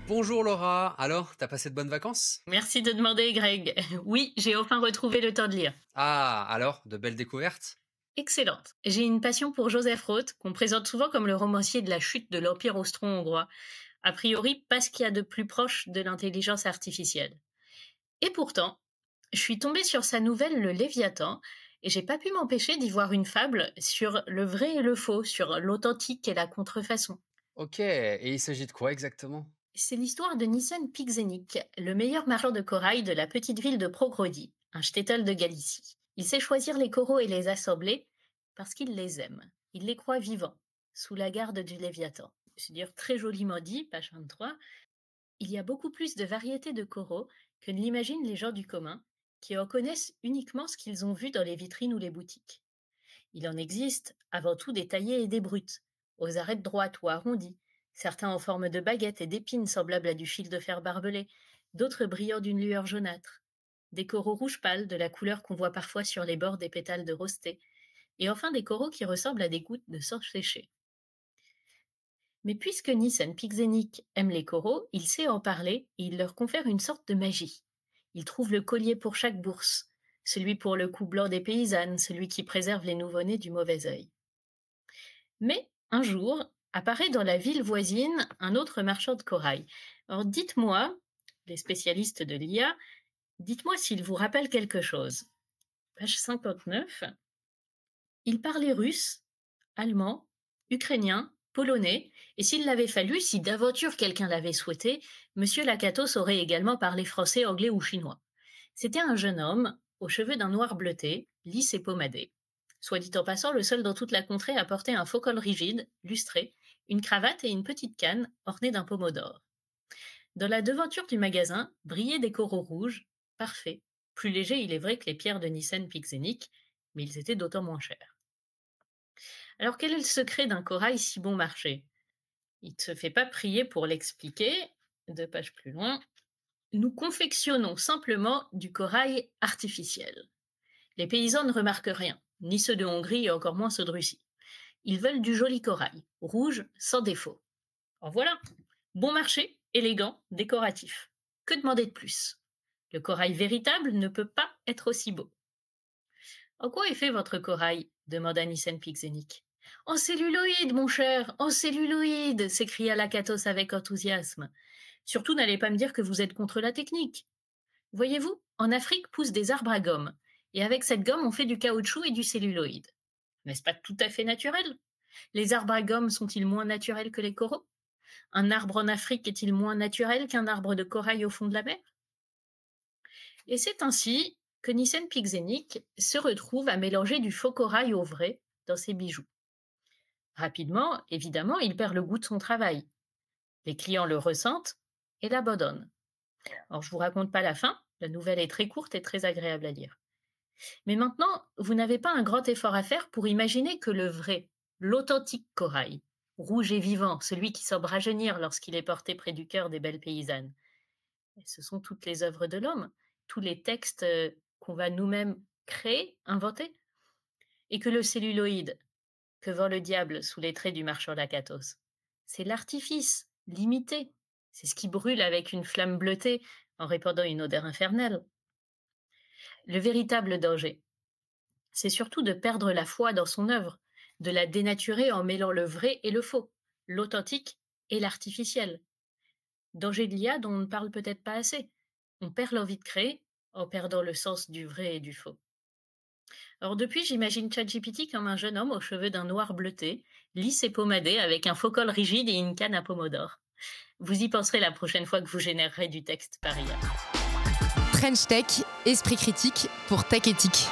Bonjour Laura, alors, t'as passé de bonnes vacances? Merci de demander, Greg. Oui, j'ai enfin retrouvé le temps de lire. Ah, alors, de belles découvertes? Excellente. J'ai une passion pour Joseph Roth, qu'on présente souvent comme le romancier de la chute de l'Empire austro-hongrois, a priori parce qu'il y a de plus proche de l'intelligence artificielle. Et pourtant, je suis tombée sur sa nouvelle Le Léviathan, et j'ai pas pu m'empêcher d'y voir une fable sur le vrai et le faux, sur l'authentique et la contrefaçon. Ok, et il s'agit de quoi exactement? C'est l'histoire de Nissen Pixenic, le meilleur marchand de corail de la petite ville de Progrodi, un shtetl de Galicie. Il sait choisir les coraux et les assembler parce qu'il les aime. Il les croit vivants, sous la garde du Léviathan. C'est dire très joliment dit, page 23. Il y a beaucoup plus de variétés de coraux que ne l'imaginent les gens du commun, qui en connaissent uniquement ce qu'ils ont vu dans les vitrines ou les boutiques. Il en existe avant tout des taillés et des brutes, aux arêtes droites ou arrondies, certains en forme de baguettes et d'épines semblables à du fil de fer barbelé, d'autres brillant d'une lueur jaunâtre, des coraux rouge pâle de la couleur qu'on voit parfois sur les bords des pétales de rosté, et enfin des coraux qui ressemblent à des gouttes de sang séché. Mais puisque Nissen Pixenic aime les coraux, il sait en parler et il leur confère une sorte de magie. Il trouve le collier pour chaque bourse, celui pour le cou blanc des paysannes, celui qui préserve les nouveau-nés du mauvais œil. Mais un jour, apparaît dans la ville voisine un autre marchand de corail. Alors dites-moi, les spécialistes de l'IA, dites-moi s'il vous rappelle quelque chose. Page 59. Il parlait russe, allemand, ukrainien, polonais, et s'il l'avait fallu, si d'aventure quelqu'un l'avait souhaité, Monsieur Lakatos aurait également parlé français, anglais ou chinois. C'était un jeune homme, aux cheveux d'un noir bleuté, lisse et pommadé. Soit dit en passant, le seul dans toute la contrée à porter un faux col rigide, lustré, une cravate et une petite canne ornée d'un pommeau d'or. Dans la devanture du magasin brillaient des coraux rouges, parfaits, plus légers il est vrai que les pierres de Nissen Pixenic, mais ils étaient d'autant moins chers. Alors quel est le secret d'un corail si bon marché? Il ne se fait pas prier pour l'expliquer. 2 pages plus loin. Nous confectionnons simplement du corail artificiel. Les paysans ne remarquent rien, ni ceux de Hongrie et encore moins ceux de Russie. Ils veulent du joli corail, rouge, sans défaut. En voilà, bon marché, élégant, décoratif. Que demander de plus? Le corail véritable ne peut pas être aussi beau. En quoi est fait votre corail? Demanda Nissen Pixenic. En celluloïde, mon cher, en celluloïde, s'écria Lakatos avec enthousiasme. Surtout n'allez pas me dire que vous êtes contre la technique. Voyez-vous, en Afrique poussent des arbres à gomme, et avec cette gomme on fait du caoutchouc et du celluloïde. N'est-ce pas tout à fait naturel? Les arbres à gomme sont-ils moins naturels que les coraux? Un arbre en Afrique est-il moins naturel qu'un arbre de corail au fond de la mer? Et c'est ainsi que Nissen Pixenic se retrouve à mélanger du faux corail au vrai dans ses bijoux. Rapidement, évidemment, il perd le goût de son travail. Les clients le ressentent et l'abandonnent. Alors, je vous raconte pas la fin, la nouvelle est très courte et très agréable à lire. Mais maintenant, vous n'avez pas un grand effort à faire pour imaginer que le vrai, l'authentique corail, rouge et vivant, celui qui semble rajeunir lorsqu'il est porté près du cœur des belles paysannes, et ce sont toutes les œuvres de l'homme, tous les textes qu'on va nous-mêmes créer, inventer, et que le celluloïde, que vend le diable sous les traits du marchand Lakatos, c'est l'artifice, l'imité, c'est ce qui brûle avec une flamme bleutée en répandant une odeur infernale. Le véritable danger, c'est surtout de perdre la foi dans son œuvre, de la dénaturer en mêlant le vrai et le faux, l'authentique et l'artificiel. Danger de l'IA dont on ne parle peut-être pas assez. On perd l'envie de créer en perdant le sens du vrai et du faux. Alors depuis, j'imagine ChatGPT comme un jeune homme aux cheveux d'un noir bleuté, lisse et pommadé avec un faux col rigide et une canne à pommeau d'or. Vous y penserez la prochaine fois que vous générerez du texte par IA. French Tech, esprit critique pour Tech Éthique.